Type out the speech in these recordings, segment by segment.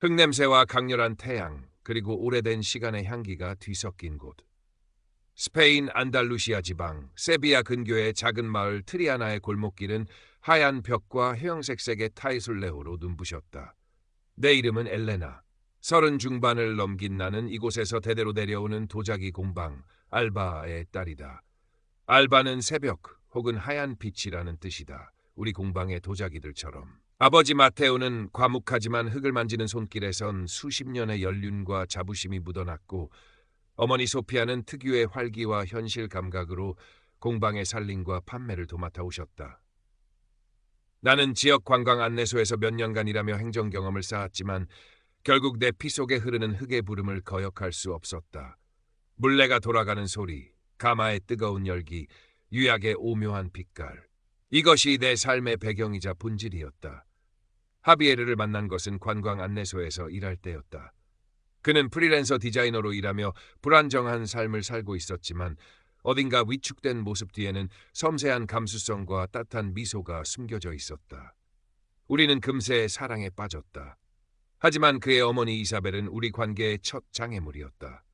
흙냄새와 강렬한 태양, 그리고 오래된 시간의 향기가 뒤섞인 곳. 스페인 안달루시아 지방, 세비야 근교의 작은 마을 트리아나의 골목길은 하얀 벽과 형색색의 타이술레호로 눈부셨다. 내 이름은 엘레나. 30 중반을 넘긴 나는 이곳에서 대대로 내려오는 도자기 공방, 알바의 딸이다. 알바는 새벽 혹은 하얀 빛이라는 뜻이다. 우리 공방의 도자기들처럼. 아버지 마테오는 과묵하지만 흙을 만지는 손길에선 수십 년의 연륜과 자부심이 묻어났고, 어머니 소피아는 특유의 활기와 현실 감각으로 공방의 살림과 판매를 도맡아 오셨다. 나는 지역 관광 안내소에서 몇 년간 일하며 행정 경험을 쌓았지만 결국 내 피 속에 흐르는 흙의 부름을 거역할 수 없었다. 물레가 돌아가는 소리, 가마의 뜨거운 열기, 유약의 오묘한 빛깔. 이것이 내 삶의 배경이자 본질이었다. 하비에르를 만난 것은 관광 안내소에서 일할 때였다. 그는 프리랜서 디자이너로 일하며 불안정한 삶을 살고 있었지만 어딘가 위축된 모습 뒤에는 섬세한 감수성과 따뜻한 미소가 숨겨져 있었다. 우리는 금세 사랑에 빠졌다. 하지만 그의 어머니 이사벨은 우리 관계의 첫 장애물이었다.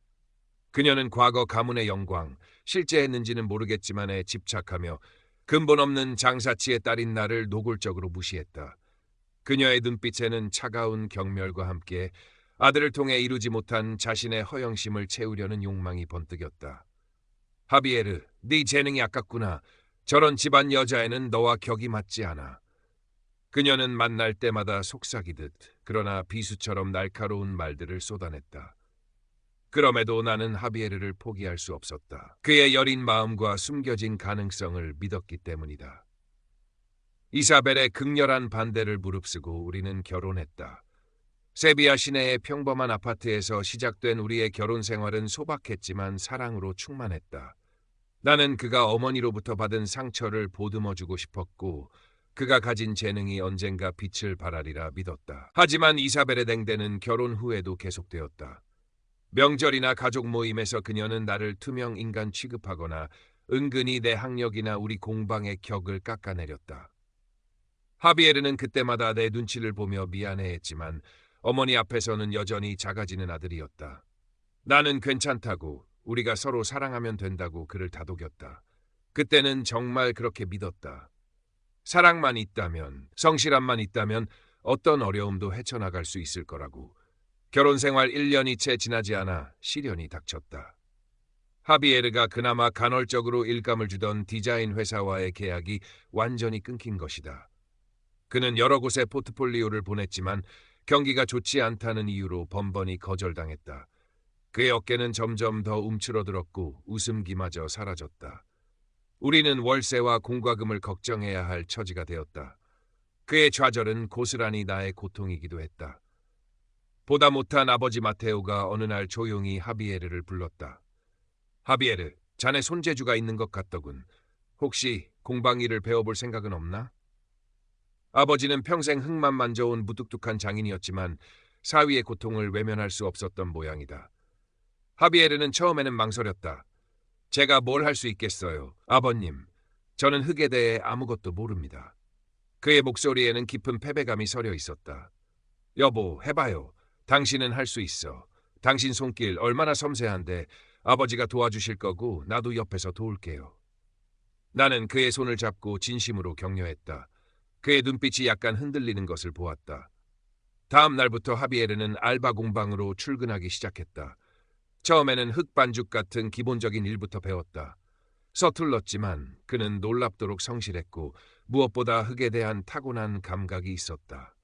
그녀는 과거 가문의 영광, 실제 했는지는 모르겠지만에 집착하며 근본 없는 장사치의 딸인 나를 노골적으로 무시했다. 그녀의 눈빛에는 차가운 경멸과 함께 아들을 통해 이루지 못한 자신의 허영심을 채우려는 욕망이 번뜩였다. 하비에르, 네 재능이 아깝구나. 저런 집안 여자애는 너와 격이 맞지 않아. 그녀는 만날 때마다 속삭이듯 그러나 비수처럼 날카로운 말들을 쏟아냈다. 그럼에도 나는 하비에르를 포기할 수 없었다. 그의 여린 마음과 숨겨진 가능성을 믿었기 때문이다. 이사벨의 극렬한 반대를 무릅쓰고 우리는 결혼했다. 세비야 시내의 평범한 아파트에서 시작된 우리의 결혼 생활은 소박했지만 사랑으로 충만했다. 나는 그가 어머니로부터 받은 상처를 보듬어주고 싶었고 그가 가진 재능이 언젠가 빛을 발하리라 믿었다. 하지만 이사벨의 댕대는 결혼 후에도 계속되었다. 명절이나 가족 모임에서 그녀는 나를 투명 인간 취급하거나 은근히 내 학력이나 우리 공방의 격을 깎아내렸다. 하비에르는 그때마다 내 눈치를 보며 미안해했지만 어머니 앞에서는 여전히 작아지는 아들이었다. 나는 괜찮다고, 우리가 서로 사랑하면 된다고 그를 다독였다. 그때는 정말 그렇게 믿었다. 사랑만 있다면, 성실함만 있다면 어떤 어려움도 헤쳐나갈 수 있을 거라고. 결혼 생활 1년이 채 지나지 않아 시련이 닥쳤다. 하비에르가 그나마 간헐적으로 일감을 주던 디자인 회사와의 계약이 완전히 끊긴 것이다. 그는 여러 곳에 포트폴리오를 보냈지만 경기가 좋지 않다는 이유로 번번이 거절당했다. 그의 어깨는 점점 더 움츠러들었고 웃음기마저 사라졌다. 우리는 월세와 공과금을 걱정해야 할 처지가 되었다. 그의 좌절은 고스란히 나의 고통이기도 했다. 보다 못한 아버지 마테오가 어느 날 조용히 하비에르를 불렀다. 하비에르, 자네 손재주가 있는 것 같더군. 혹시 공방 일을 배워볼 생각은 없나? 아버지는 평생 흙만 만져온 무뚝뚝한 장인이었지만 사위의 고통을 외면할 수 없었던 모양이다. 하비에르는 처음에는 망설였다. 제가 뭘 할 수 있겠어요, 아버님. 저는 흙에 대해 아무것도 모릅니다. 그의 목소리에는 깊은 패배감이 서려 있었다. 여보, 해봐요. 당신은 할 수 있어. 당신 손길 얼마나 섬세한데 아버지가 도와주실 거고 나도 옆에서 도울게요. 나는 그의 손을 잡고 진심으로 격려했다. 그의 눈빛이 약간 흔들리는 것을 보았다. 다음 날부터 하비에르는 알바 공방으로 출근하기 시작했다. 처음에는 흙 반죽 같은 기본적인 일부터 배웠다. 서툴렀지만 그는 놀랍도록 성실했고 무엇보다 흙에 대한 타고난 감각이 있었다.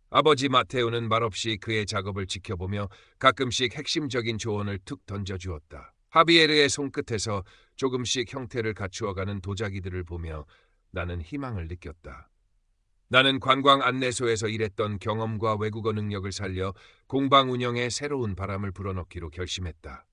아버지 마테오는 말없이 그의 작업을 지켜보며 가끔씩 핵심적인 조언을 툭 던져주었다. 하비에르의 손끝에서 조금씩 형태를 갖추어가는 도자기들을 보며 나는 희망을 느꼈다. 나는 관광 안내소에서 일했던 경험과 외국어 능력을 살려 공방 운영에 새로운 바람을 불어넣기로 결심했다.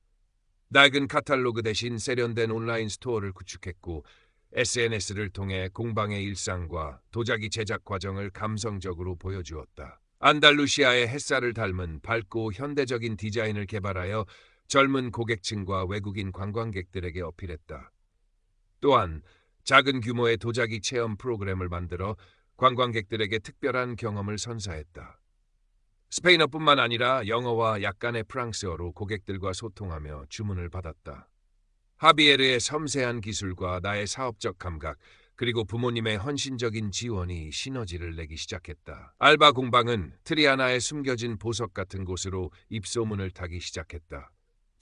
낡은 카탈로그 대신 세련된 온라인 스토어를 구축했고 SNS를 통해 공방의 일상과 도자기 제작 과정을 감성적으로 보여주었다. 안달루시아의 햇살을 닮은 밝고 현대적인 디자인을 개발하여 젊은 고객층과 외국인 관광객들에게 어필했다. 또한 작은 규모의 도자기 체험 프로그램을 만들어 관광객들에게 특별한 경험을 선사했다. 스페인어뿐만 아니라 영어와 약간의 프랑스어로 고객들과 소통하며 주문을 받았다. 하비에르의 섬세한 기술과 나의 사업적 감각, 그리고 부모님의 헌신적인 지원이 시너지를 내기 시작했다. 알바 공방은 트리아나의 숨겨진 보석 같은 곳으로 입소문을 타기 시작했다.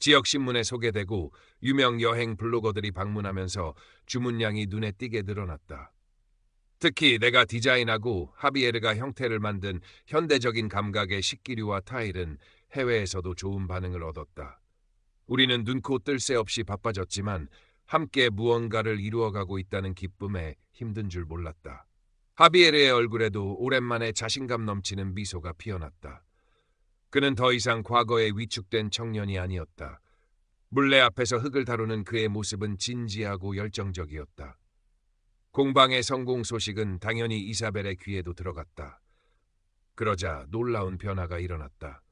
지역 신문에 소개되고 유명 여행 블로거들이 방문하면서 주문량이 눈에 띄게 늘어났다. 특히 내가 디자인하고 하비에르가 형태를 만든 현대적인 감각의 식기류와 타일은 해외에서도 좋은 반응을 얻었다. 우리는 눈코 뜰 새 없이 바빠졌지만 함께 무언가를 이루어가고 있다는 기쁨에 힘든 줄 몰랐다. 하비에르의 얼굴에도 오랜만에 자신감 넘치는 미소가 피어났다. 그는 더 이상 과거에 위축된 청년이 아니었다. 물레 앞에서 흙을 다루는 그의 모습은 진지하고 열정적이었다. 공방의 성공 소식은 당연히 이사벨의 귀에도 들어갔다. 그러자 놀라운 변화가 일어났다.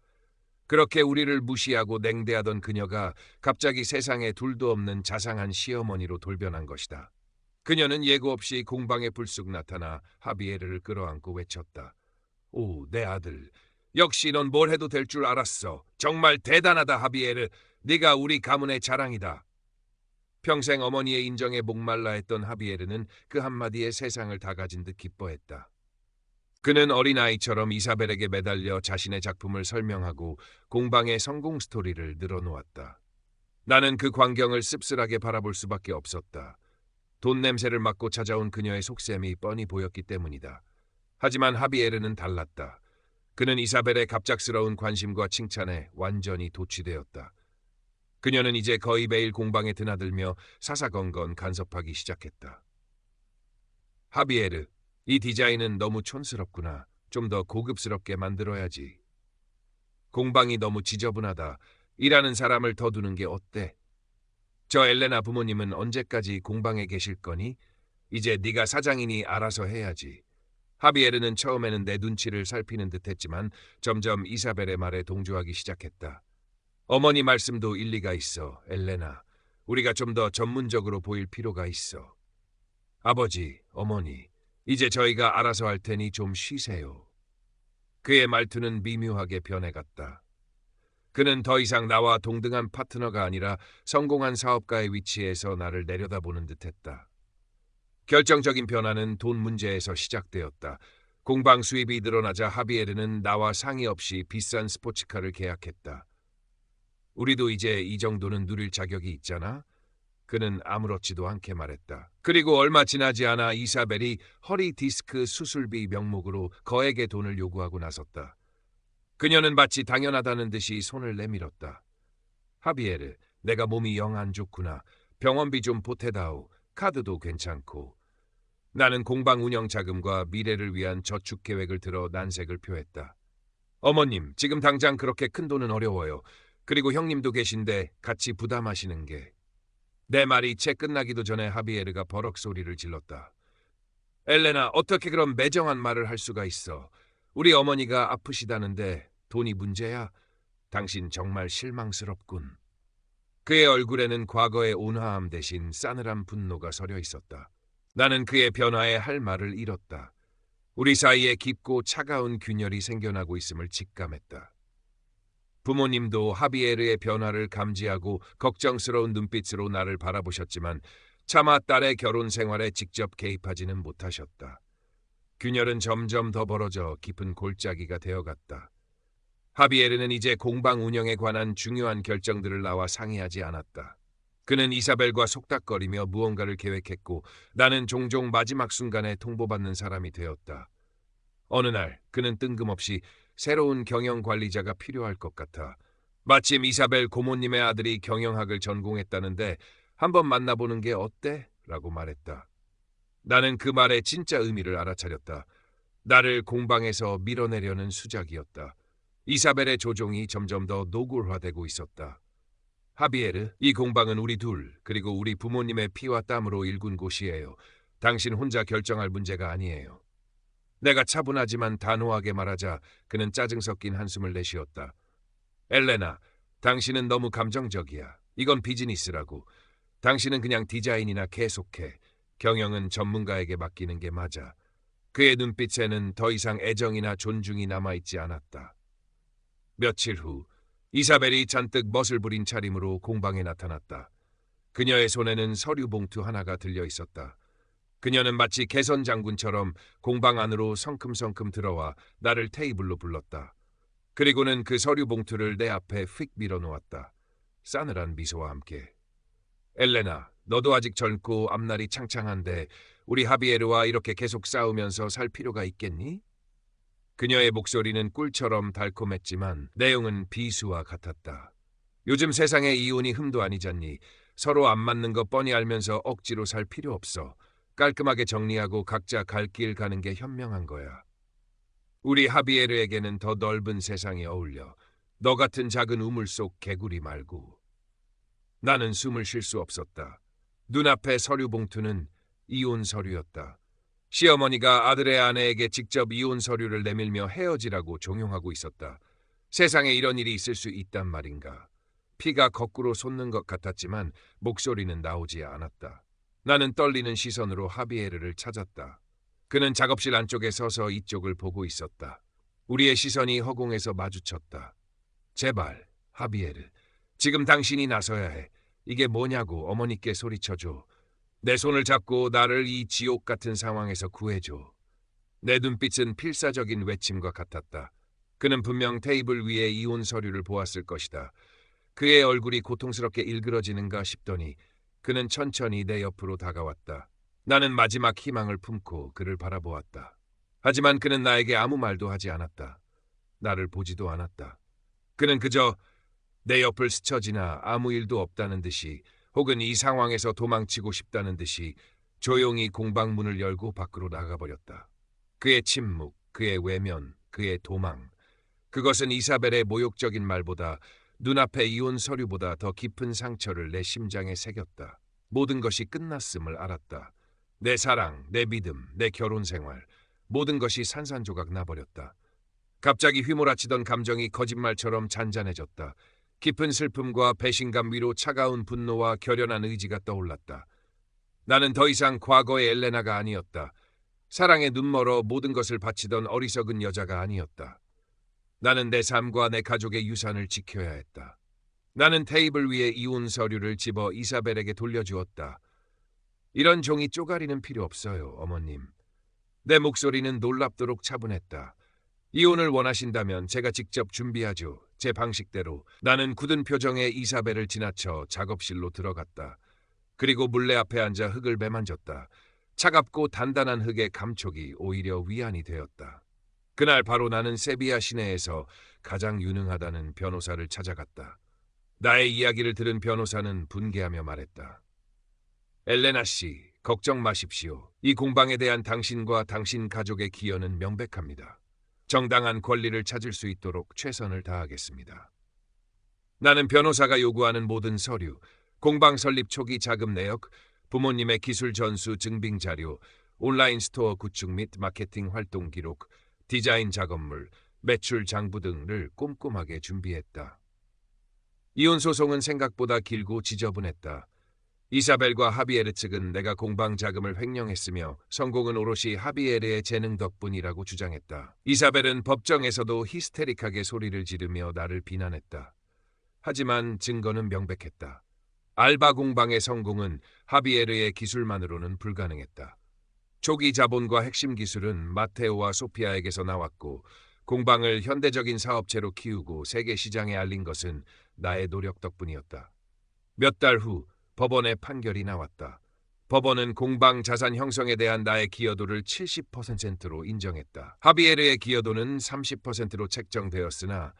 그렇게 우리를 무시하고 냉대하던 그녀가 갑자기 세상에 둘도 없는 자상한 시어머니로 돌변한 것이다. 그녀는 예고 없이 공방에 불쑥 나타나 하비에르를 끌어안고 외쳤다. 오, 내 아들. 역시 넌 뭘 해도 될 줄 알았어. 정말 대단하다, 하비에르. 네가 우리 가문의 자랑이다. 평생 어머니의 인정에 목말라 했던 하비에르는 그 한마디에 세상을 다 가진 듯 기뻐했다. 그는 어린아이처럼 이사벨에게 매달려 자신의 작품을 설명하고 공방의 성공 스토리를 늘어놓았다. 나는 그 광경을 씁쓸하게 바라볼 수밖에 없었다. 돈 냄새를 맡고 찾아온 그녀의 속셈이 뻔히 보였기 때문이다. 하지만 하비에르는 달랐다. 그는 이사벨의 갑작스러운 관심과 칭찬에 완전히 도취되었다. 그녀는 이제 거의 매일 공방에 드나들며 사사건건 간섭하기 시작했다. 하비에르, 이 디자인은 너무 촌스럽구나. 좀 더 고급스럽게 만들어야지. 공방이 너무 지저분하다. 일하는 사람을 더 두는 게 어때? 저 엘레나 부모님은 언제까지 공방에 계실 거니? 이제 네가 사장이니 알아서 해야지. 하비에르는 처음에는 내 눈치를 살피는 듯했지만 점점 이사벨의 말에 동조하기 시작했다. 어머니 말씀도 일리가 있어, 엘레나. 우리가 좀 더 전문적으로 보일 필요가 있어. 아버지, 어머니, 이제 저희가 알아서 할 테니 좀 쉬세요. 그의 말투는 미묘하게 변해갔다. 그는 더 이상 나와 동등한 파트너가 아니라 성공한 사업가의 위치에서 나를 내려다보는 듯했다. 결정적인 변화는 돈 문제에서 시작되었다. 공방 수입이 늘어나자 하비에르는 나와 상의 없이 비싼 스포츠카를 계약했다. 우리도 이제 이 정도는 누릴 자격이 있잖아? 그는 아무렇지도 않게 말했다. 그리고 얼마 지나지 않아 이사벨이 허리 디스크 수술비 명목으로 거액의 돈을 요구하고 나섰다. 그녀는 마치 당연하다는 듯이 손을 내밀었다. 하비에르, 내가 몸이 영 안 좋구나. 병원비 좀 보태다오. 카드도 괜찮고. 나는 공방 운영 자금과 미래를 위한 저축 계획을 들어 난색을 표했다. 어머님, 지금 당장 그렇게 큰 돈은 어려워요. 그리고 형님도 계신데 같이 부담하시는 게. 내 말이 채 끝나기도 전에 하비에르가 버럭 소리를 질렀다. 엘레나, 어떻게 그런 매정한 말을 할 수가 있어. 우리 어머니가 아프시다는데 돈이 문제야? 당신 정말 실망스럽군. 그의 얼굴에는 과거의 온화함 대신 싸늘한 분노가 서려 있었다. 나는 그의 변화에 할 말을 잃었다. 우리 사이에 깊고 차가운 균열이 생겨나고 있음을 직감했다. 부모님도 하비에르의 변화를 감지하고 걱정스러운 눈빛으로 나를 바라보셨지만 차마 딸의 결혼 생활에 직접 개입하지는 못하셨다. 균열은 점점 더 벌어져 깊은 골짜기가 되어갔다. 하비에르는 이제 공방 운영에 관한 중요한 결정들을 나와 상의하지 않았다. 그는 이사벨과 속닥거리며 무언가를 계획했고 나는 종종 마지막 순간에 통보받는 사람이 되었다. 어느 날 그는 뜬금없이 새로운 경영 관리자가 필요할 것 같아. 마침 이사벨 고모님의 아들이 경영학을 전공했다는데 한번 만나보는 게 어때? 라고 말했다. 나는 그 말의 진짜 의미를 알아차렸다. 나를 공방에서 밀어내려는 수작이었다. 이사벨의 조종이 점점 더 노골화되고 있었다. 하비에르, 이 공방은 우리 둘, 그리고 우리 부모님의 피와 땀으로 일군 곳이에요. 당신 혼자 결정할 문제가 아니에요. 내가 차분하지만 단호하게 말하자 그는 짜증 섞인 한숨을 내쉬었다. 엘레나, 당신은 너무 감정적이야. 이건 비즈니스라고. 당신은 그냥 디자인이나 계속해. 경영은 전문가에게 맡기는 게 맞아. 그의 눈빛에는 더 이상 애정이나 존중이 남아있지 않았다. 며칠 후 이사벨이 잔뜩 멋을 부린 차림으로 공방에 나타났다. 그녀의 손에는 서류 봉투 하나가 들려 있었다. 그녀는 마치 개선 장군처럼 공방 안으로 성큼성큼 들어와 나를 테이블로 불렀다. 그리고는 그 서류 봉투를 내 앞에 휙 밀어놓았다. 싸늘한 미소와 함께. 엘레나, 너도 아직 젊고 앞날이 창창한데 우리 하비에르와 이렇게 계속 싸우면서 살 필요가 있겠니? 그녀의 목소리는 꿀처럼 달콤했지만 내용은 비수와 같았다. 요즘 세상에 이혼이 흠도 아니잖니. 서로 안 맞는 거 뻔히 알면서 억지로 살 필요 없어. 깔끔하게 정리하고 각자 갈 길 가는 게 현명한 거야. 우리 하비에르에게는 더 넓은 세상이 어울려. 너 같은 작은 우물 속 개구리 말고. 나는 숨을 쉴 수 없었다. 눈앞의 서류 봉투는 이혼 서류였다. 시어머니가 아들의 아내에게 직접 이혼 서류를 내밀며 헤어지라고 종용하고 있었다. 세상에 이런 일이 있을 수 있단 말인가. 피가 거꾸로 솟는 것 같았지만 목소리는 나오지 않았다. 나는 떨리는 시선으로 하비에르를 찾았다. 그는 작업실 안쪽에 서서 이쪽을 보고 있었다. 우리의 시선이 허공에서 마주쳤다. 제발, 하비에르. 지금 당신이 나서야 해. 이게 뭐냐고 어머니께 소리쳐줘. 내 손을 잡고 나를 이 지옥 같은 상황에서 구해줘. 내 눈빛은 필사적인 외침과 같았다. 그는 분명 테이블 위에 이혼 서류를 보았을 것이다. 그의 얼굴이 고통스럽게 일그러지는가 싶더니 그는 천천히 내 옆으로 다가왔다. 나는 마지막 희망을 품고 그를 바라보았다. 하지만 그는 나에게 아무 말도 하지 않았다. 나를 보지도 않았다. 그는 그저 내 옆을 스쳐 지나 아무 일도 없다는 듯이 혹은 이 상황에서 도망치고 싶다는 듯이 조용히 공방 문을 열고 밖으로 나가버렸다. 그의 침묵, 그의 외면, 그의 도망. 그것은 이사벨의 모욕적인 말보다 눈앞의 이혼 서류보다 더 깊은 상처를 내 심장에 새겼다. 모든 것이 끝났음을 알았다. 내 사랑, 내 믿음, 내 결혼 생활, 모든 것이 산산조각 나버렸다. 갑자기 휘몰아치던 감정이 거짓말처럼 잔잔해졌다. 깊은 슬픔과 배신감 위로 차가운 분노와 결연한 의지가 떠올랐다. 나는 더 이상 과거의 엘레나가 아니었다. 사랑에 눈멀어 모든 것을 바치던 어리석은 여자가 아니었다. 나는 내 삶과 내 가족의 유산을 지켜야 했다. 나는 테이블 위에 이혼 서류를 집어 이사벨에게 돌려주었다. 이런 종이 쪼가리는 필요 없어요, 어머님. 내 목소리는 놀랍도록 차분했다. 이혼을 원하신다면 제가 직접 준비하죠. 제 방식대로. 나는 굳은 표정에 이사벨을 지나쳐 작업실로 들어갔다. 그리고 물레 앞에 앉아 흙을 매만졌다. 차갑고 단단한 흙의 감촉이 오히려 위안이 되었다. 그날 바로 나는 세비야 시내에서 가장 유능하다는 변호사를 찾아갔다. 나의 이야기를 들은 변호사는 분개하며 말했다. 엘레나 씨, 걱정 마십시오. 이 공방에 대한 당신과 당신 가족의 기여는 명백합니다. 정당한 권리를 찾을 수 있도록 최선을 다하겠습니다. 나는 변호사가 요구하는 모든 서류, 공방 설립 초기 자금 내역, 부모님의 기술 전수 증빙 자료, 온라인 스토어 구축 및 마케팅 활동 기록, 디자인 작업물, 매출 장부 등을 꼼꼼하게 준비했다. 이혼 소송은 생각보다 길고 지저분했다. 이사벨과 하비에르 측은 내가 공방 자금을 횡령했으며 성공은 오롯이 하비에르의 재능 덕분이라고 주장했다. 이사벨은 법정에서도 히스테릭하게 소리를 지르며 나를 비난했다. 하지만 증거는 명백했다. 알바 공방의 성공은 하비에르의 기술만으로는 불가능했다. 초기 자본과 핵심 기술은 마테오와 소피아에게서 나왔고 공방을 현대적인 사업체로 키우고 세계 시장에 알린 것은 나의 노력 덕분이었다. 몇 달 후 법원의 판결이 나왔다. 법원은 공방 자산 형성에 대한 나의 기여도를 70%로 인정했다. 하비에르의 기여도는 30%로 책정되었으나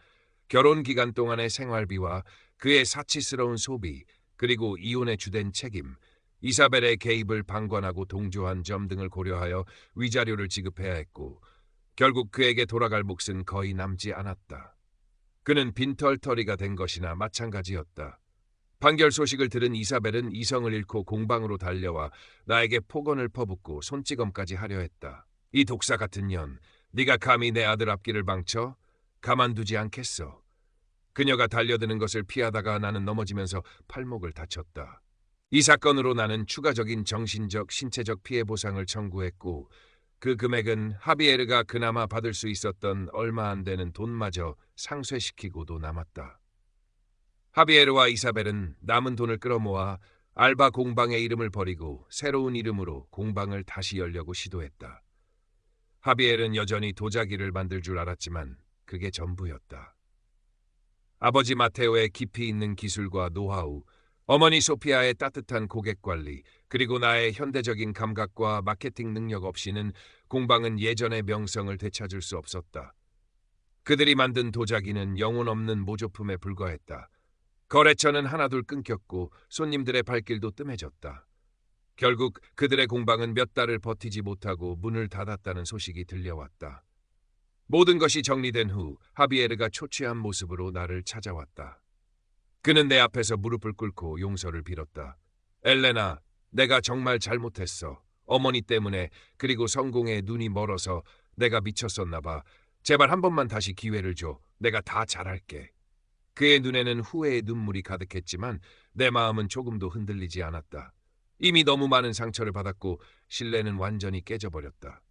결혼 기간 동안의 생활비와 그의 사치스러운 소비, 그리고 이혼의 주된 책임, 이사벨의 개입을 방관하고 동조한 점 등을 고려하여 위자료를 지급해야 했고 결국 그에게 돌아갈 몫은 거의 남지 않았다. 그는 빈털터리가 된 것이나 마찬가지였다. 판결 소식을 들은 이사벨은 이성을 잃고 공방으로 달려와 나에게 폭언을 퍼붓고 손찌검까지 하려 했다. 이 독사 같은 년, 네가 감히 내 아들 앞길을 방쳐? 가만두지 않겠어. 그녀가 달려드는 것을 피하다가 나는 넘어지면서 팔목을 다쳤다. 이 사건으로 나는 추가적인 정신적, 신체적 피해 보상을 청구했고 그 금액은 하비에르가 그나마 받을 수 있었던 얼마 안 되는 돈마저 상쇄시키고도 남았다. 하비에르와 이사벨은 남은 돈을 끌어모아 알바 공방의 이름을 버리고 새로운 이름으로 공방을 다시 열려고 시도했다. 하비엘은 여전히 도자기를 만들 줄 알았지만 그게 전부였다. 아버지 마테오의 깊이 있는 기술과 노하우, 어머니 소피아의 따뜻한 고객 관리, 그리고 나의 현대적인 감각과 마케팅 능력 없이는 공방은 예전의 명성을 되찾을 수 없었다. 그들이 만든 도자기는 영혼 없는 모조품에 불과했다. 거래처는 하나둘 끊겼고 손님들의 발길도 뜸해졌다. 결국 그들의 공방은 몇 달을 버티지 못하고 문을 닫았다는 소식이 들려왔다. 모든 것이 정리된 후 하비에르가 초췌한 모습으로 나를 찾아왔다. 그는 내 앞에서 무릎을 꿇고 용서를 빌었다. 엘레나, 내가 정말 잘못했어. 어머니 때문에, 그리고 성공에 눈이 멀어서 내가 미쳤었나 봐. 제발 한 번만 다시 기회를 줘. 내가 다 잘할게. 그의 눈에는 후회의 눈물이 가득했지만 내 마음은 조금도 흔들리지 않았다. 이미 너무 많은 상처를 받았고 신뢰는 완전히 깨져버렸다.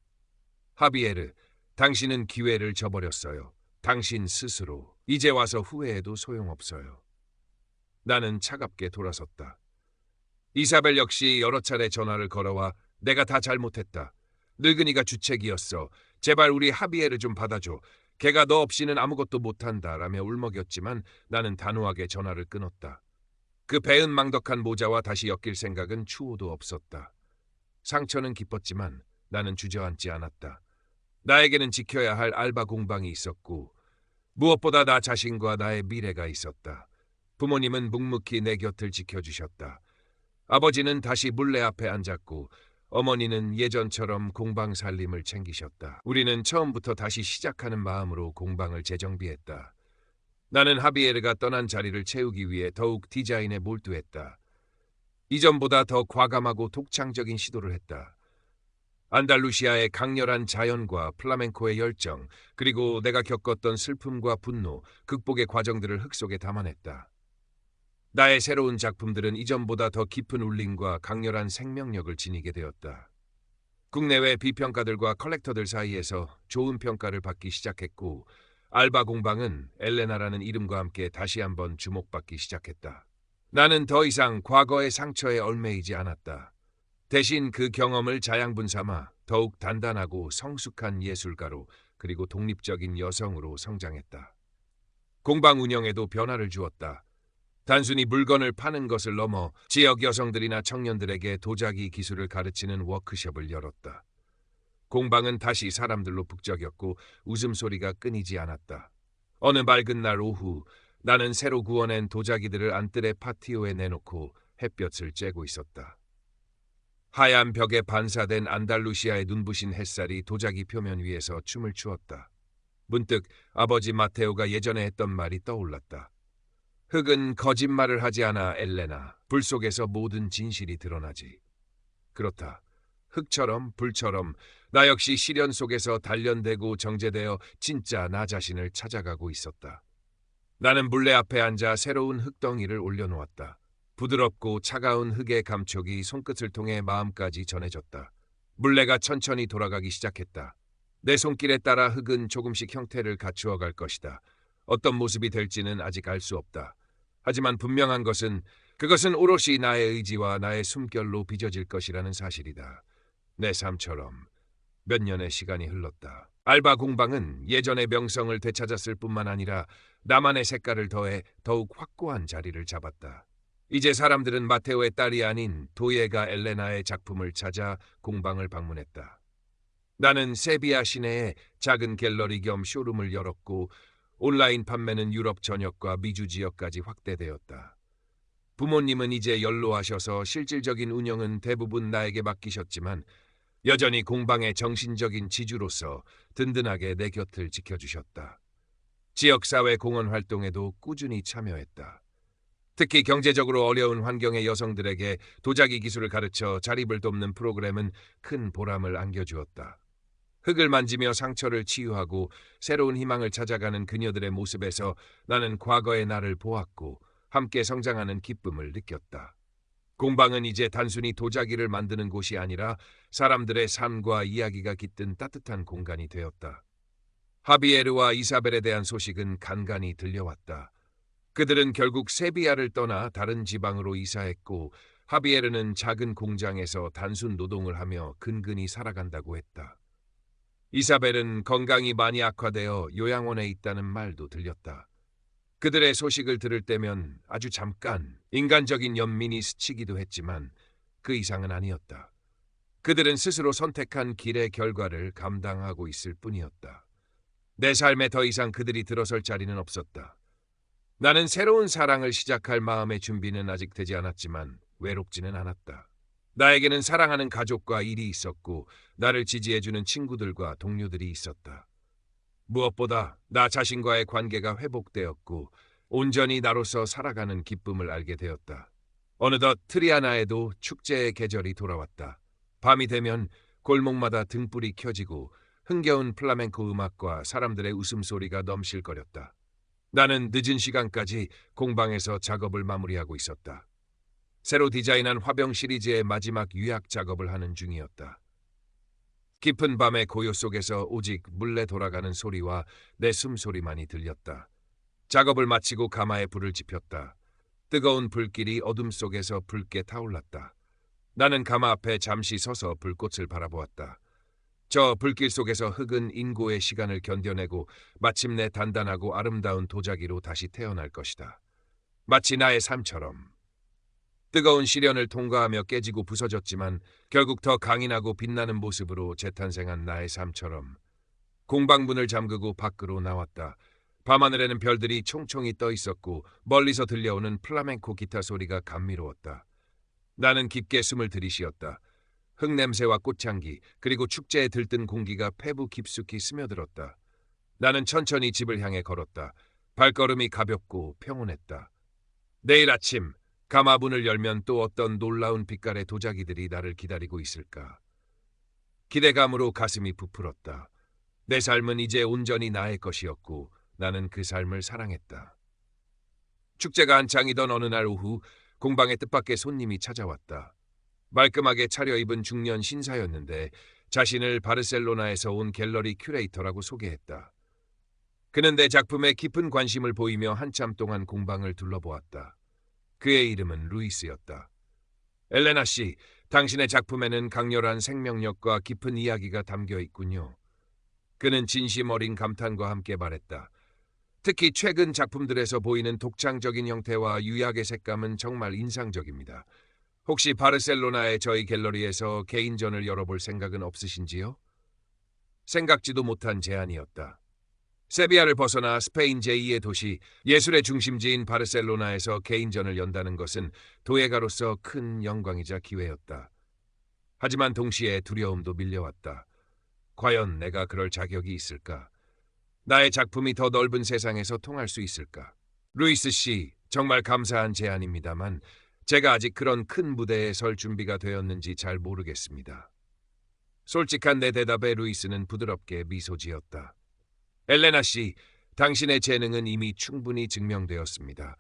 하비에르, 당신은 기회를 저버렸어요. 당신 스스로. 이제 와서 후회해도 소용없어요. 나는 차갑게 돌아섰다. 이사벨 역시 여러 차례 전화를 걸어와 내가 다 잘못했다. 늙은이가 주책이었어. 제발 우리 하비에르 좀 받아줘. 걔가 너 없이는 아무것도 못한다 라며 울먹였지만 나는 단호하게 전화를 끊었다. 그 배은망덕한 모자와 다시 엮일 생각은 추호도 없었다. 상처는 깊었지만 나는 주저앉지 않았다. 나에게는 지켜야 할 알바 공방이 있었고 무엇보다 나 자신과 나의 미래가 있었다. 부모님은 묵묵히 내 곁을 지켜주셨다. 아버지는 다시 물레 앞에 앉았고 어머니는 예전처럼 공방 살림을 챙기셨다. 우리는 처음부터 다시 시작하는 마음으로 공방을 재정비했다. 나는 하비에르가 떠난 자리를 채우기 위해 더욱 디자인에 몰두했다. 이전보다 더 과감하고 독창적인 시도를 했다. 안달루시아의 강렬한 자연과 플라멩코의 열정, 그리고 내가 겪었던 슬픔과 분노, 극복의 과정들을 흙 속에 담아냈다. 나의 새로운 작품들은 이전보다 더 깊은 울림과 강렬한 생명력을 지니게 되었다. 국내외 비평가들과 컬렉터들 사이에서 좋은 평가를 받기 시작했고 알바 공방은 엘레나라는 이름과 함께 다시 한번 주목받기 시작했다. 나는 더 이상 과거의 상처에 얽매이지 않았다. 대신 그 경험을 자양분 삼아 더욱 단단하고 성숙한 예술가로 그리고 독립적인 여성으로 성장했다. 공방 운영에도 변화를 주었다. 단순히 물건을 파는 것을 넘어 지역 여성들이나 청년들에게 도자기 기술을 가르치는 워크숍을 열었다. 공방은 다시 사람들로 북적였고 웃음소리가 끊이지 않았다. 어느 맑은 날 오후 나는 새로 구워낸 도자기들을 안뜰의 파티오에 내놓고 햇볕을 쬐고 있었다. 하얀 벽에 반사된 안달루시아의 눈부신 햇살이 도자기 표면 위에서 춤을 추었다. 문득 아버지 마테오가 예전에 했던 말이 떠올랐다. 흙은 거짓말을 하지 않아, 엘레나. 불 속에서 모든 진실이 드러나지. 그렇다. 흙처럼 불처럼 나 역시 시련 속에서 단련되고 정제되어 진짜 나 자신을 찾아가고 있었다. 나는 물레 앞에 앉아 새로운 흙덩이를 올려놓았다. 부드럽고 차가운 흙의 감촉이 손끝을 통해 마음까지 전해졌다. 물레가 천천히 돌아가기 시작했다. 내 손길에 따라 흙은 조금씩 형태를 갖추어 갈 것이다. 어떤 모습이 될지는 아직 알 수 없다. 하지만 분명한 것은 그것은 오롯이 나의 의지와 나의 숨결로 빚어질 것이라는 사실이다. 내 삶처럼 몇 년의 시간이 흘렀다. 알바 공방은 예전의 명성을 되찾았을 뿐만 아니라 나만의 색깔을 더해 더욱 확고한 자리를 잡았다. 이제 사람들은 마테오의 딸이 아닌 도예가 엘레나의 작품을 찾아 공방을 방문했다. 나는 세비야 시내에 작은 갤러리 겸 쇼룸을 열었고 온라인 판매는 유럽 전역과 미주 지역까지 확대되었다. 부모님은 이제 연로하셔서 실질적인 운영은 대부분 나에게 맡기셨지만 여전히 공방의 정신적인 지주로서 든든하게 내 곁을 지켜주셨다. 지역사회 공헌 활동에도 꾸준히 참여했다. 특히 경제적으로 어려운 환경의 여성들에게 도자기 기술을 가르쳐 자립을 돕는 프로그램은 큰 보람을 안겨주었다. 흙을 만지며 상처를 치유하고 새로운 희망을 찾아가는 그녀들의 모습에서 나는 과거의 나를 보았고 함께 성장하는 기쁨을 느꼈다. 공방은 이제 단순히 도자기를 만드는 곳이 아니라 사람들의 삶과 이야기가 깃든 따뜻한 공간이 되었다. 하비에르와 이사벨에 대한 소식은 간간히 들려왔다. 그들은 결국 세비야를 떠나 다른 지방으로 이사했고 하비에르는 작은 공장에서 단순 노동을 하며 근근히 살아간다고 했다. 이사벨은 건강이 많이 악화되어 요양원에 있다는 말도 들렸다. 그들의 소식을 들을 때면 아주 잠깐 인간적인 연민이 스치기도 했지만 그 이상은 아니었다. 그들은 스스로 선택한 길의 결과를 감당하고 있을 뿐이었다. 내 삶에 더 이상 그들이 들어설 자리는 없었다. 나는 새로운 사랑을 시작할 마음의 준비는 아직 되지 않았지만 외롭지는 않았다. 나에게는 사랑하는 가족과 일이 있었고 나를 지지해주는 친구들과 동료들이 있었다. 무엇보다 나 자신과의 관계가 회복되었고 온전히 나로서 살아가는 기쁨을 알게 되었다. 어느덧 트리아나에도 축제의 계절이 돌아왔다. 밤이 되면 골목마다 등불이 켜지고 흥겨운 플라멩코 음악과 사람들의 웃음소리가 넘실거렸다. 나는 늦은 시간까지 공방에서 작업을 마무리하고 있었다. 새로 디자인한 화병 시리즈의 마지막 유약 작업을 하는 중이었다. 깊은 밤의 고요 속에서 오직 물레 돌아가는 소리와 내 숨소리만이 들렸다. 작업을 마치고 가마에 불을 지폈다. 뜨거운 불길이 어둠 속에서 붉게 타올랐다. 나는 가마 앞에 잠시 서서 불꽃을 바라보았다. 저 불길 속에서 흙은 인고의 시간을 견뎌내고 마침내 단단하고 아름다운 도자기로 다시 태어날 것이다. 마치 나의 삶처럼. 뜨거운 시련을 통과하며 깨지고 부서졌지만 결국 더 강인하고 빛나는 모습으로 재탄생한 나의 삶처럼. 공방문을 잠그고 밖으로 나왔다. 밤하늘에는 별들이 총총히 떠 있었고 멀리서 들려오는 플라멩코 기타 소리가 감미로웠다. 나는 깊게 숨을 들이쉬었다. 흙냄새와 꽃향기 그리고 축제에 들뜬 공기가 폐부 깊숙이 스며들었다. 나는 천천히 집을 향해 걸었다. 발걸음이 가볍고 평온했다. 내일 아침 가마 문을 열면 또 어떤 놀라운 빛깔의 도자기들이 나를 기다리고 있을까. 기대감으로 가슴이 부풀었다. 내 삶은 이제 온전히 나의 것이었고 나는 그 삶을 사랑했다. 축제가 한창이던 어느 날 오후 공방의 뜻밖의 손님이 찾아왔다. 말끔하게 차려입은 중년 신사였는데 자신을 바르셀로나에서 온 갤러리 큐레이터라고 소개했다. 그는 내 작품에 깊은 관심을 보이며 한참 동안 공방을 둘러보았다. 그의 이름은 루이스였다. 엘레나 씨, 당신의 작품에는 강렬한 생명력과 깊은 이야기가 담겨 있군요. 그는 진심 어린 감탄과 함께 말했다. 특히 최근 작품들에서 보이는 독창적인 형태와 유약의 색감은 정말 인상적입니다. 혹시 바르셀로나의 저희 갤러리에서 개인전을 열어볼 생각은 없으신지요? 생각지도 못한 제안이었다. 세비야를 벗어나 스페인 제2의 도시, 예술의 중심지인 바르셀로나에서 개인전을 연다는 것은 도예가로서 큰 영광이자 기회였다. 하지만 동시에 두려움도 밀려왔다. 과연 내가 그럴 자격이 있을까? 나의 작품이 더 넓은 세상에서 통할 수 있을까? 루이스 씨, 정말 감사한 제안입니다만 제가 아직 그런 큰 무대에 설 준비가 되었는지 잘 모르겠습니다. 솔직한 내 대답에 루이스는 부드럽게 미소 지었다. 엘레나 씨, 당신의 재능은 이미 충분히 증명되었습니다.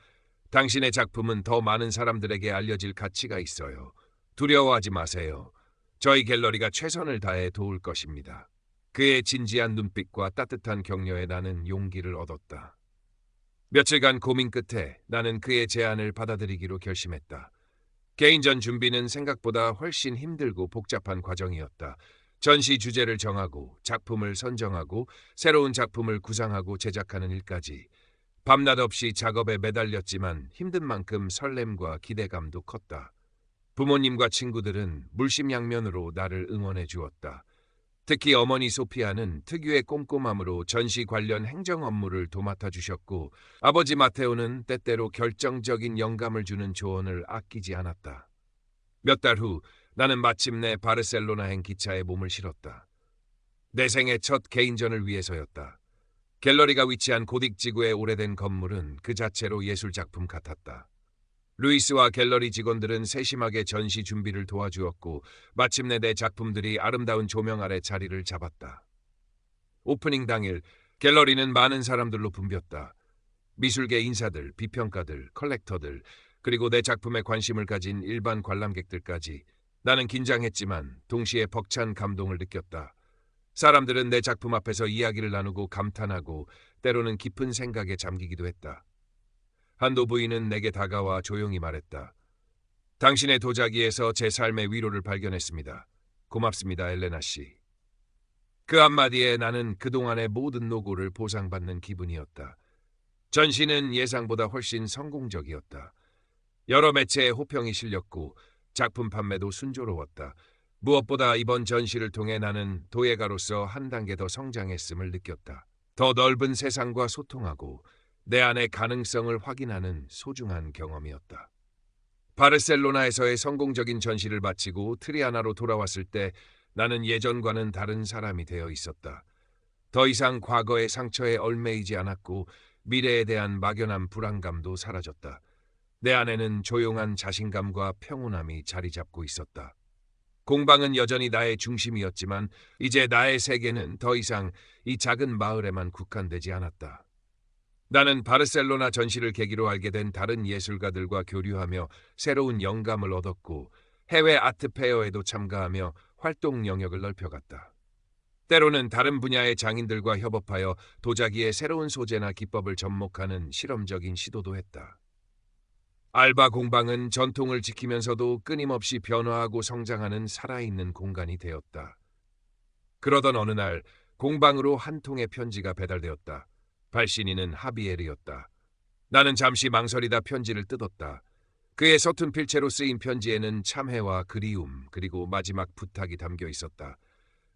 당신의 작품은 더 많은 사람들에게 알려질 가치가 있어요. 두려워하지 마세요. 저희 갤러리가 최선을 다해 도울 것입니다. 그의 진지한 눈빛과 따뜻한 격려에 나는 용기를 얻었다. 며칠간 고민 끝에 나는 그의 제안을 받아들이기로 결심했다. 개인전 준비는 생각보다 훨씬 힘들고 복잡한 과정이었다. 전시 주제를 정하고 작품을 선정하고 새로운 작품을 구상하고 제작하는 일까지 밤낮 없이 작업에 매달렸지만 힘든 만큼 설렘과 기대감도 컸다. 부모님과 친구들은 물심양면으로 나를 응원해 주었다. 특히 어머니 소피아는 특유의 꼼꼼함으로 전시 관련 행정 업무를 도맡아 주셨고 아버지 마테오는 때때로 결정적인 영감을 주는 조언을 아끼지 않았다. 몇 달 후 나는 마침내 바르셀로나행 기차에 몸을 실었다. 내 생애 첫 개인전을 위해서였다. 갤러리가 위치한 고딕지구의 오래된 건물은 그 자체로 예술작품 같았다. 루이스와 갤러리 직원들은 세심하게 전시 준비를 도와주었고 마침내 내 작품들이 아름다운 조명 아래 자리를 잡았다. 오프닝 당일 갤러리는 많은 사람들로 붐볐다. 미술계 인사들, 비평가들, 컬렉터들, 그리고 내 작품에 관심을 가진 일반 관람객들까지. 나는 긴장했지만 동시에 벅찬 감동을 느꼈다. 사람들은 내 작품 앞에서 이야기를 나누고 감탄하고 때로는 깊은 생각에 잠기기도 했다. 한 노부인은 내게 다가와 조용히 말했다. 당신의 도자기에서 제 삶의 위로를 발견했습니다. 고맙습니다, 엘레나 씨. 그 한마디에 나는 그동안의 모든 노고를 보상받는 기분이었다. 전시는 예상보다 훨씬 성공적이었다. 여러 매체에 호평이 실렸고 작품 판매도 순조로웠다. 무엇보다 이번 전시를 통해 나는 도예가로서 한 단계 더 성장했음을 느꼈다. 더 넓은 세상과 소통하고 내 안의 가능성을 확인하는 소중한 경험이었다. 바르셀로나에서의 성공적인 전시를 마치고 트리아나로 돌아왔을 때 나는 예전과는 다른 사람이 되어 있었다. 더 이상 과거의 상처에 얽매이지 않았고 미래에 대한 막연한 불안감도 사라졌다. 내 안에는 조용한 자신감과 평온함이 자리 잡고 있었다. 공방은 여전히 나의 중심이었지만 이제 나의 세계는 더 이상 이 작은 마을에만 국한되지 않았다. 나는 바르셀로나 전시를 계기로 알게 된 다른 예술가들과 교류하며 새로운 영감을 얻었고 해외 아트페어에도 참가하며 활동 영역을 넓혀갔다. 때로는 다른 분야의 장인들과 협업하여 도자기의 새로운 소재나 기법을 접목하는 실험적인 시도도 했다. 알바 공방은 전통을 지키면서도 끊임없이 변화하고 성장하는 살아있는 공간이 되었다. 그러던 어느 날 공방으로 한 통의 편지가 배달되었다. 발신인은 하비에르였다. 나는 잠시 망설이다 편지를 뜯었다. 그의 서툰 필체로 쓰인 편지에는 참회와 그리움 그리고 마지막 부탁이 담겨 있었다.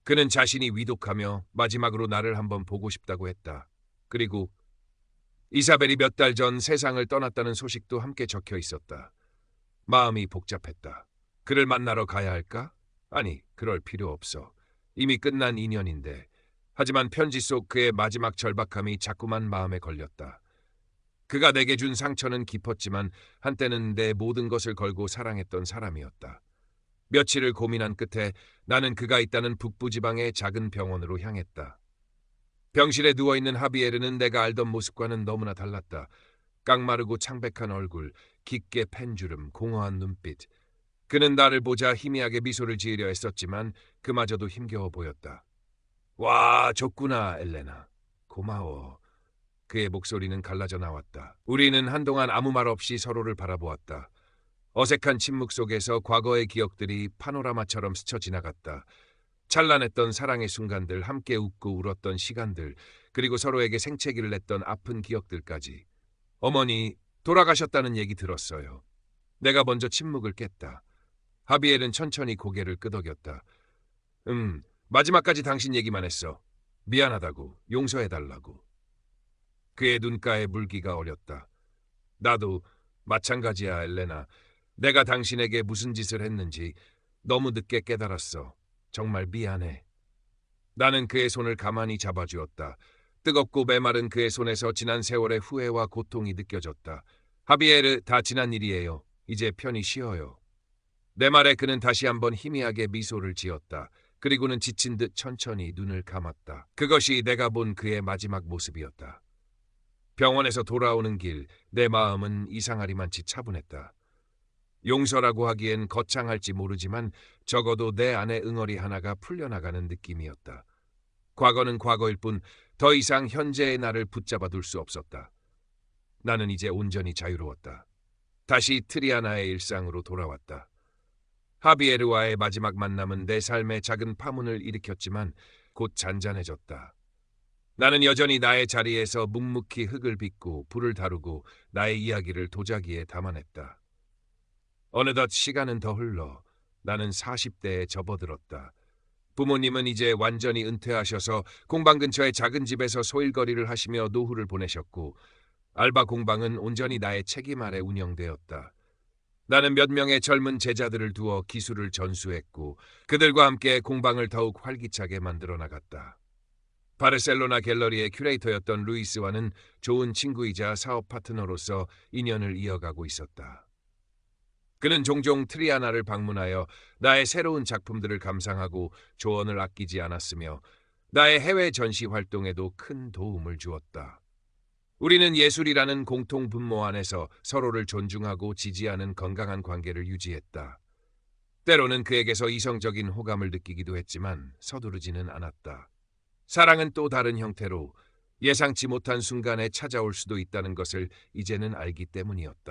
그는 자신이 위독하며 마지막으로 나를 한번 보고 싶다고 했다. 그리고 이사벨이 몇 달 전 세상을 떠났다는 소식도 함께 적혀 있었다. 마음이 복잡했다. 그를 만나러 가야 할까? 아니, 그럴 필요 없어. 이미 끝난 인연인데. 하지만 편지 속 그의 마지막 절박함이 자꾸만 마음에 걸렸다. 그가 내게 준 상처는 깊었지만 한때는 내 모든 것을 걸고 사랑했던 사람이었다. 며칠을 고민한 끝에 나는 그가 있다는 북부 지방의 작은 병원으로 향했다. 병실에 누워있는 하비에르는 내가 알던 모습과는 너무나 달랐다. 깡마르고 창백한 얼굴, 깊게 팬 주름, 공허한 눈빛. 그는 나를 보자 희미하게 미소를 지으려 했었지만 그마저도 힘겨워 보였다. 와, 좋구나, 엘레나. 고마워. 그의 목소리는 갈라져 나왔다. 우리는 한동안 아무 말 없이 서로를 바라보았다. 어색한 침묵 속에서 과거의 기억들이 파노라마처럼 스쳐 지나갔다. 찬란했던 사랑의 순간들, 함께 웃고 울었던 시간들, 그리고 서로에게 생채기를 냈던 아픈 기억들까지. 어머니, 돌아가셨다는 얘기 들었어요. 내가 먼저 침묵을 깼다. 하비엘은 천천히 고개를 끄덕였다. 마지막까지 당신 얘기만 했어. 미안하다고, 용서해달라고. 그의 눈가에 물기가 어렸다. 나도 마찬가지야, 엘레나. 내가 당신에게 무슨 짓을 했는지 너무 늦게 깨달았어. 정말 미안해. 나는 그의 손을 가만히 잡아주었다. 뜨겁고 메마른 그의 손에서 지난 세월의 후회와 고통이 느껴졌다. 하비에르, 다 지난 일이에요. 이제 편히 쉬어요. 내 말에 그는 다시 한번 희미하게 미소를 지었다. 그리고는 지친 듯 천천히 눈을 감았다. 그것이 내가 본 그의 마지막 모습이었다. 병원에서 돌아오는 길, 내 마음은 이상하리만치 차분했다. 용서라고 하기엔 거창할지 모르지만 적어도 내 안의 응어리 하나가 풀려나가는 느낌이었다. 과거는 과거일 뿐 더 이상 현재의 나를 붙잡아 둘 수 없었다. 나는 이제 온전히 자유로웠다. 다시 트리아나의 일상으로 돌아왔다. 하비에르와의 마지막 만남은 내 삶에 작은 파문을 일으켰지만 곧 잔잔해졌다. 나는 여전히 나의 자리에서 묵묵히 흙을 빚고 불을 다루고 나의 이야기를 도자기에 담아냈다. 어느덧 시간은 더 흘러 나는 40대에 접어들었다. 부모님은 이제 완전히 은퇴하셔서 공방 근처의 작은 집에서 소일거리를 하시며 노후를 보내셨고 알바 공방은 온전히 나의 책임 아래 운영되었다. 나는 몇 명의 젊은 제자들을 두어 기술을 전수했고 그들과 함께 공방을 더욱 활기차게 만들어 나갔다. 바르셀로나 갤러리의 큐레이터였던 루이스와는 좋은 친구이자 사업 파트너로서 인연을 이어가고 있었다. 그는 종종 트리아나를 방문하여 나의 새로운 작품들을 감상하고 조언을 아끼지 않았으며 나의 해외 전시 활동에도 큰 도움을 주었다. 우리는 예술이라는 공통 분모 안에서 서로를 존중하고 지지하는 건강한 관계를 유지했다. 때로는 그에게서 이성적인 호감을 느끼기도 했지만 서두르지는 않았다. 사랑은 또 다른 형태로 예상치 못한 순간에 찾아올 수도 있다는 것을 이제는 알기 때문이었다.